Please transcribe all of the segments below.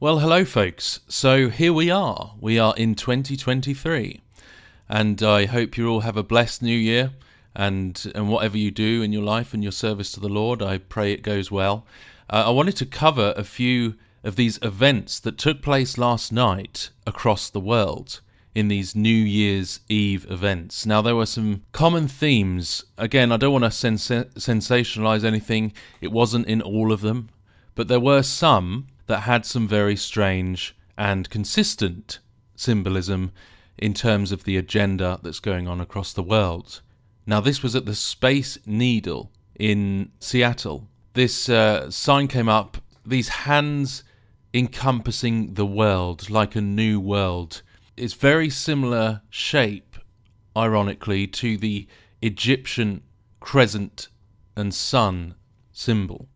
Well, hello, folks. So here we are. We are in 2023, and I hope you all have a blessed new year. And whatever you do in your life and your service to the Lord, I pray it goes well. I wanted to cover a few of these events that took place last night across the world in these New Year's Eve events. Now, there were some common themes. Again, I don't want to sensationalize anything. It wasn't in all of them, but there were some that had some very strange and consistent symbolism in terms of the agenda that's going on across the world. Now, this was at the Space Needle in Seattle. This sign came up, these hands encompassing the world like a new world. It's very similar shape, ironically, to the Egyptian crescent and sun symbol.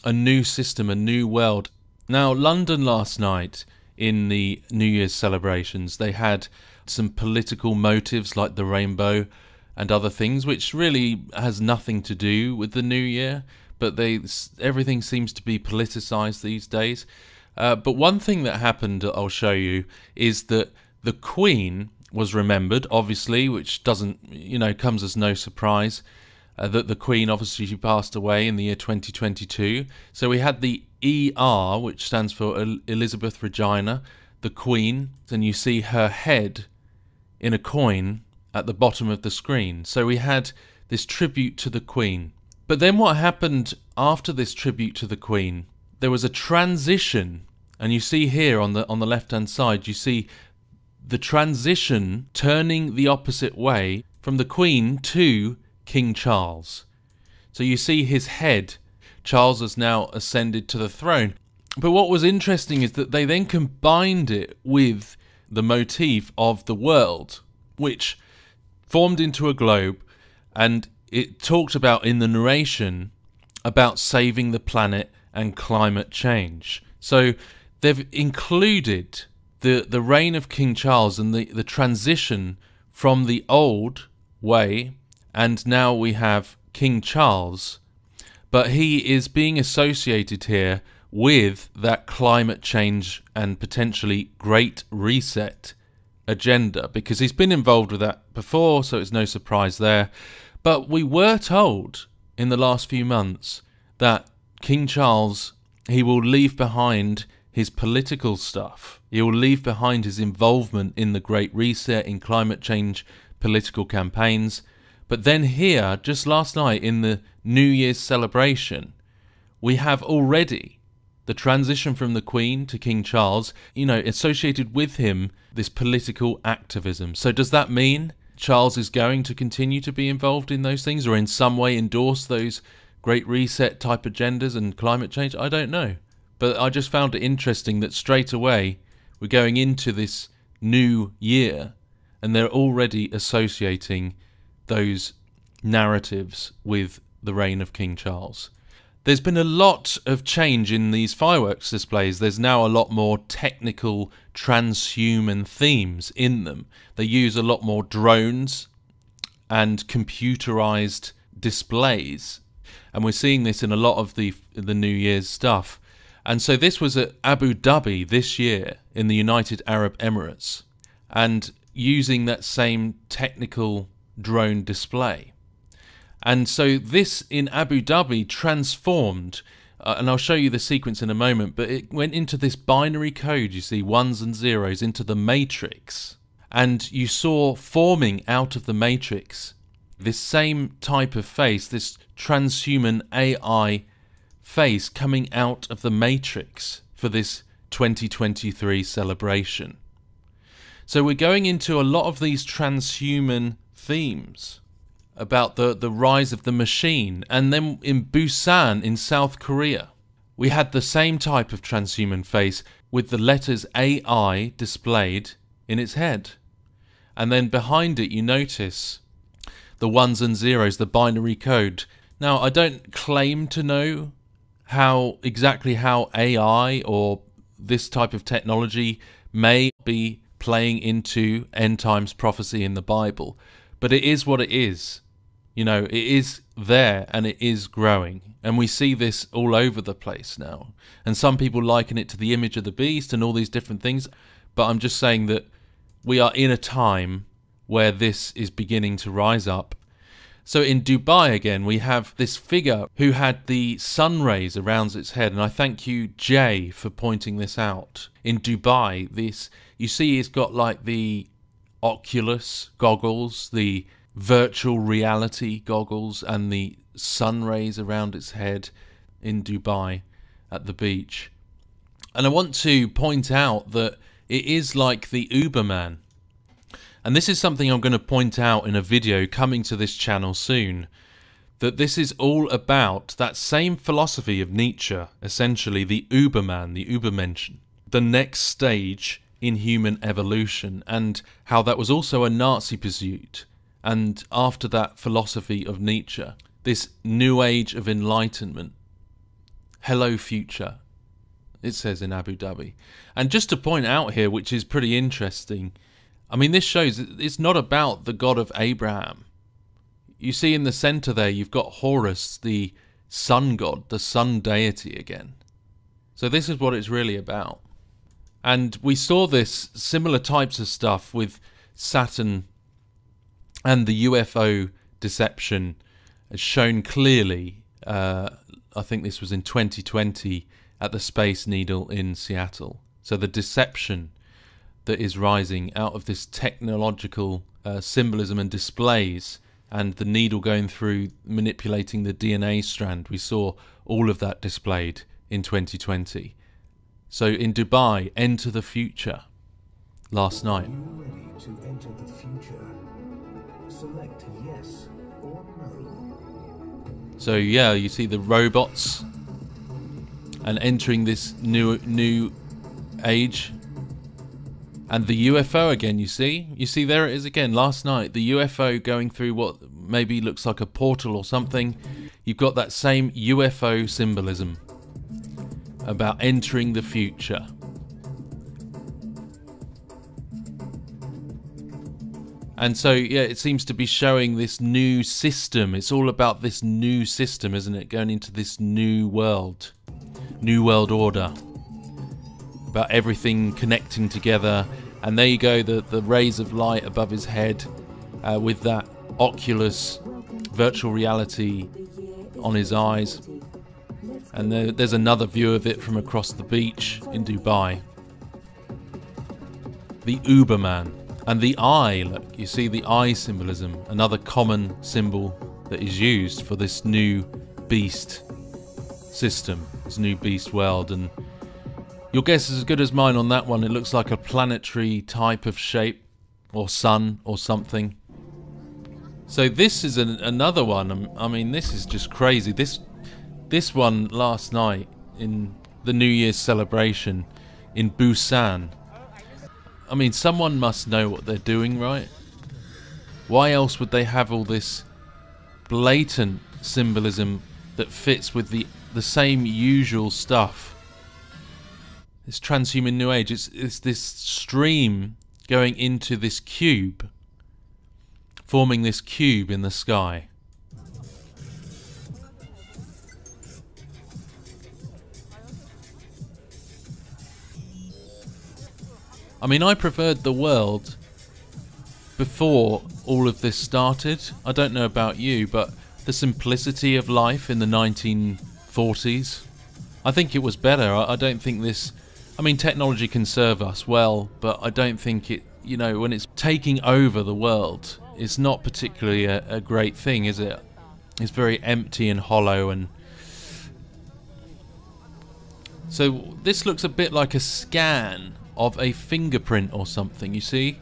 A new system, a new world. Now, London last night in the New Year's celebrations, they had some political motives like the rainbow and other things, which really has nothing to do with the new year, but everything seems to be politicized these days. But one thing that happened, I'll show you, is that the Queen was remembered, obviously, which doesn't, comes as no surprise. That the Queen, obviously, she passed away in the year 2022. So we had the ER, which stands for Elizabeth Regina, the Queen, and you see her head in a coin at the bottom of the screen. So we had this tribute to the Queen. But then what happened after this tribute to the Queen? There was a transition, and you see here on the left-hand side, you see the transition turning the opposite way from the Queen to King Charles. So you see his head. Charles has now ascended to the throne. But what was interesting is that they then combined it with the motif of the world, which formed into a globe, and it talked about, in the narration, about saving the planet and climate change. So they've included the reign of King Charles and the transition from the old way, and now we have King Charles, but he is being associated here with that climate change and potentially Great Reset agenda, because he's been involved with that before, so it's no surprise there. But we were told in the last few months that King Charles, he will leave behind his political stuff. He will leave behind his involvement in the Great Reset, in climate change political campaigns. But then here, just last night in the New Year's celebration, we have already the transition from the Queen to King Charles, associated with him, this political activism. So does that mean Charles is going to continue to be involved in those things, or in some way endorse those Great Reset type agendas and climate change? I don't know. But I just found it interesting that straight away we're going into this new year and they're already associating those narratives with the reign of King Charles. There's been a lot of change in these fireworks displays. There's now a lot more technical transhuman themes in them. They use a lot more drones and computerized displays. And we're seeing this in a lot of the New Year's stuff. And so this was at Abu Dhabi this year in the United Arab Emirates, and using that same technical drone display. And so this in Abu Dhabi transformed, and I'll show you the sequence in a moment, but it went into this binary code, you see, ones and zeros, into the matrix. And you saw forming out of the matrix this same type of face, this transhuman AI face coming out of the matrix for this 2023 celebration. So we're going into a lot of these transhuman themes about the rise of the machine. And then in Busan in South Korea, we had the same type of transhuman face with the letters AI displayed in its head. And then behind it you notice the ones and zeros, the binary code. Now, I don't claim to know exactly how AI or this type of technology may be playing into end times prophecy in the Bible, but it is what it is. It is there and it is growing. And we see this all over the place now. And some people liken it to the image of the beast and all these different things. But I'm just saying that we are in a time where this is beginning to rise up. So in Dubai again, we have this figure who had the sun rays around its head. And I thank you, Jay, for pointing this out. In Dubai, this, you see he's got like the Oculus goggles, the virtual reality goggles, and the sun rays around its head in Dubai at the beach. And I want to point out that it is like the Uberman. And this is something I'm going to point out in a video coming to this channel soon, that this is all about that same philosophy of Nietzsche, essentially the Uberman, the Übermenschen, the next stage in human evolution, and how that was also a Nazi pursuit. And after that philosophy of Nietzsche, this new age of enlightenment, hello future, it says in Abu Dhabi. And just to point out here, which is pretty interesting, I mean, this shows it's not about the God of Abraham. You see in the center there, you've got Horus, the sun god, the sun deity again. So this is what it's really about. And we saw this similar types of stuff with Saturn and the UFO deception as shown clearly. I think this was in 2020 at the Space Needle in Seattle. So the deception that is rising out of this technological symbolism and displays, and the needle going through manipulating the DNA strand. We saw all of that displayed in 2020. So in Dubai, enter the future last night. Are you ready to enter the future? Select yes or no. So yeah, you see the robots and entering this new age. And the UFO again, you see there it is again last night, the UFO going through what maybe looks like a portal or something. You've got that same UFO symbolism about entering the future. And so yeah, it seems to be showing this new system. It's all about this new system, isn't it? Going into this new world order. About everything connecting together. And there you go, the rays of light above his head with that Oculus virtual reality on his eyes. And there's another view of it from across the beach in Dubai. The Uberman. And the eye, look, you see the eye symbolism, another common symbol that is used for this new beast system, this new beast world. And your guess is as good as mine on that one. It looks like a planetary type of shape, or sun, or something. So this is another one. I mean, this is just crazy. This one last night in the New Year's celebration in Busan. I mean, someone must know what they're doing, right? Why else would they have all this blatant symbolism that fits with the same usual stuff? This transhuman new age, it's this stream going into this cube, forming this cube in the sky. I mean, I preferred the world before all of this started. I don't know about you, but the simplicity of life in the 1940s, I think it was better. I don't think this... I mean, technology can serve us well, but I don't think it, you know, when it's taking over the world, it's not particularly a great thing, is it? It's very empty and hollow. And so this looks a bit like a scan of a fingerprint or something, you see?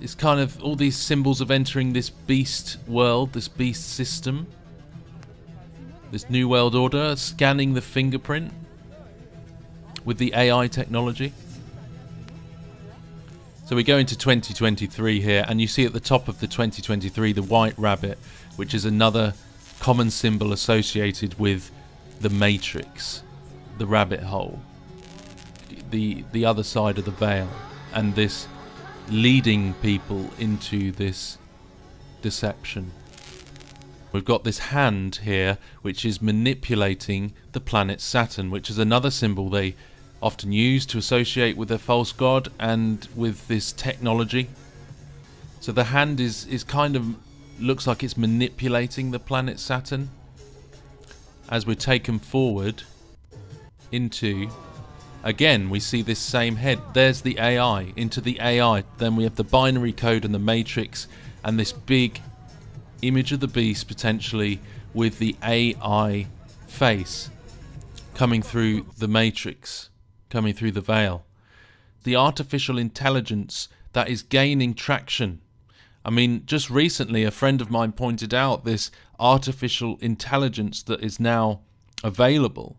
It's kind of all these symbols of entering this beast world, this beast system, this new world order, scanning the fingerprint with the AI technology. So we go into 2023 here, and you see at the top of the 2023 the white rabbit, which is another common symbol associated with the Matrix, the rabbit hole, the other side of the veil, and this leading people into this deception. We've got this hand here which is manipulating the planet Saturn, which is another symbol they often use to associate with a false god and with this technology. So the hand is kind of looks like it's manipulating the planet Saturn as we're taken forward into, again we see this same head. There's the AI, into the AI. Then we have the binary code and the matrix and this big image of the beast potentially with the AI face coming through the matrix, coming through the veil. The artificial intelligence that is gaining traction. I mean, just recently a friend of mine pointed out this artificial intelligence that is now available,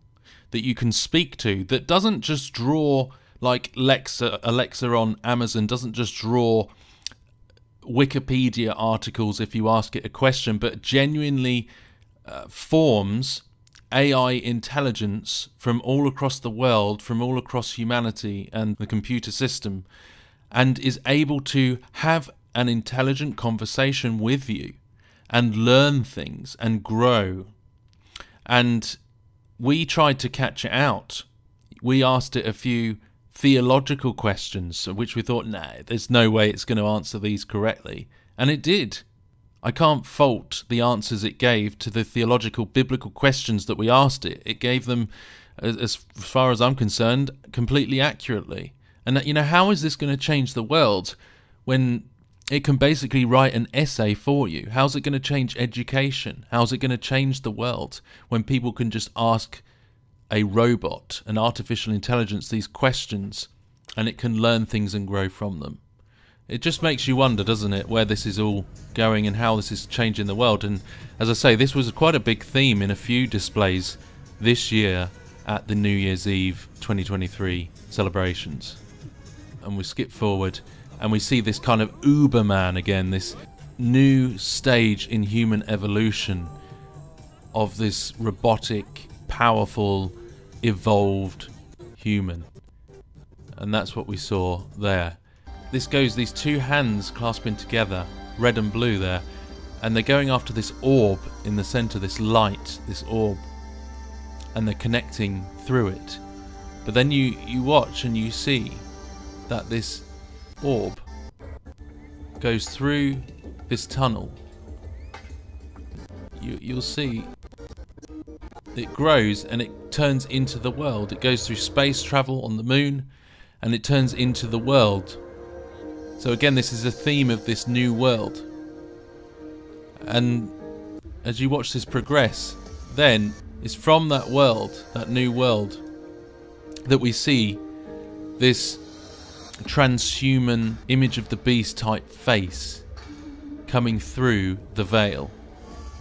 that you can speak to, that doesn't just draw like Alexa on Amazon, doesn't just draw Wikipedia articles if you ask it a question, but genuinely forms AI intelligence from all across the world, from all across humanity and the computer system, and is able to have an intelligent conversation with you and learn things and grow. And we tried to catch it out. We asked it a few theological questions, which we thought, nah, there's no way it's going to answer these correctly. And it did. I can't fault the answers it gave to the theological, biblical questions that we asked it. It gave them, as far as I'm concerned, completely accurately. And, you know, how is this going to change the world when it can basically write an essay for you? How's it going to change education? How's it going to change the world when people can just ask a robot, an artificial intelligence, these questions, and it can learn things and grow from them? It just makes you wonder, doesn't it, where this is all going and how this is changing the world. And as I say, this was quite a big theme in a few displays this year at the New Year's Eve 2023 celebrations. And we skip forward and we see this kind of Uberman again, this new stage in human evolution of this robotic, powerful, evolved human. And that's what we saw there. This goes, these two hands clasping together, red and blue there, and they're going after this orb in the center, this light, this orb, and they're connecting through it. But then you watch and you see that this orb goes through this tunnel. You'll see it grows and it turns into the world. It goes through space travel on the moon and it turns into the world. So again, this is a theme of this new world. And as you watch this progress, then it's from that world, that new world, that we see this transhuman image of the beast type face coming through the veil.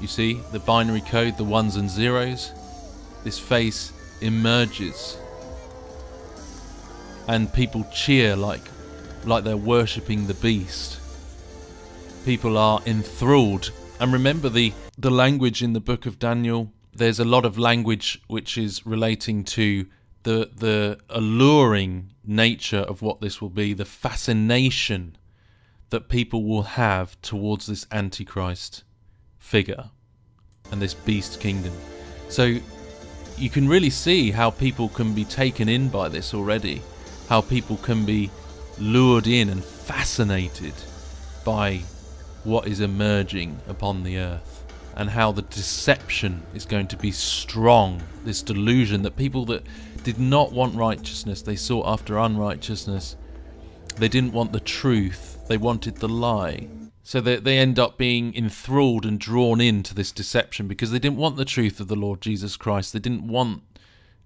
You see the binary code, the ones and zeros. This face emerges and people cheer like they're worshipping the beast. People are enthralled. And remember the language in the book of Daniel. There's a lot of language which is relating to the alluring nature of what this will be, the fascination that people will have towards this Antichrist figure and this beast kingdom. So you can really see how people can be taken in by this already, how people can be lured in and fascinated by what is emerging upon the earth, and how the deception is going to be strong, this delusion that people that did not want righteousness, they sought after unrighteousness, they didn't want the truth, they wanted the lie. So they end up being enthralled and drawn into this deception because they didn't want the truth of the Lord Jesus Christ. They didn't want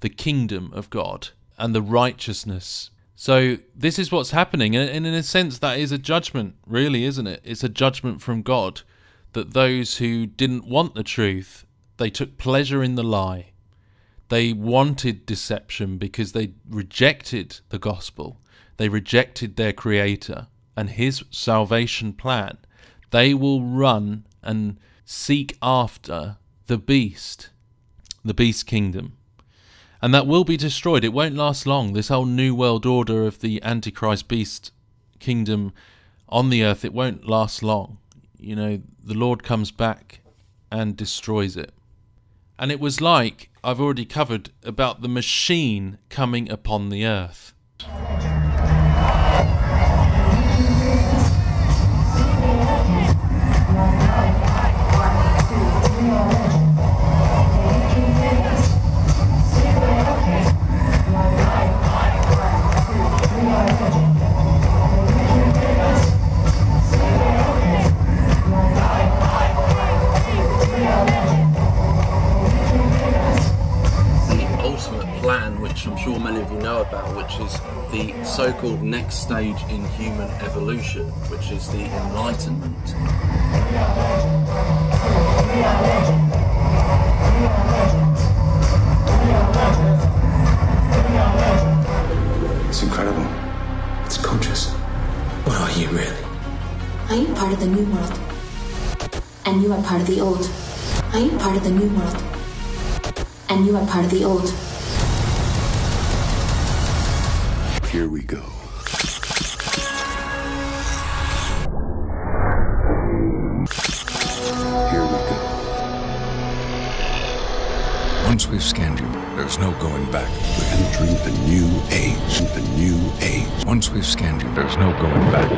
the kingdom of God and the righteousness. So this is what's happening, and in a sense that is a judgment, really, isn't it? It's a judgment from God, that those who didn't want the truth, they took pleasure in the lie. They wanted deception because they rejected the gospel. They rejected their Creator and His salvation plan. They will run and seek after the beast kingdom. And that will be destroyed. It won't last long. This whole new world order of the Antichrist beast kingdom on the earth, it won't last long. You know, the Lord comes back and destroys it. And it was like I've already covered about the machine coming upon the earth. Plan, which I'm sure many of you know about, which is the so-called next stage in human evolution, which is the Enlightenment. It's incredible. It's conscious. What are you really? I am part of the new world, and you are part of the old. I am part of the new world, and you are part of the old. Here we go. Here we go. Once we've scanned you, there's no going back. We're entering the new age. The new age. Once we've scanned you, there's no going back.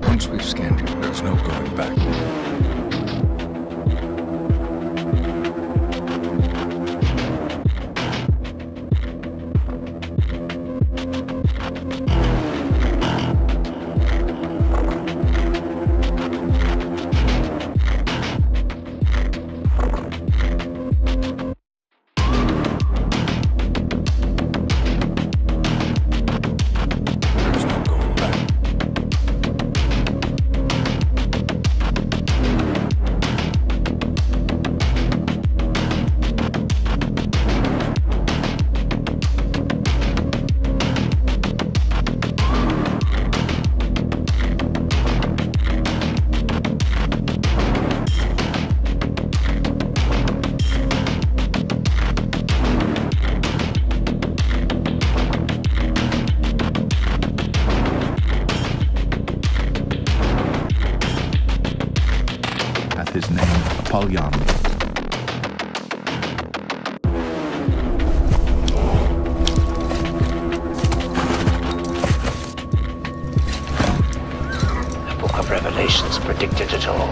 Once we've scanned you, there's no going back. His name, Apollyon. The Book of Revelations predicted it all.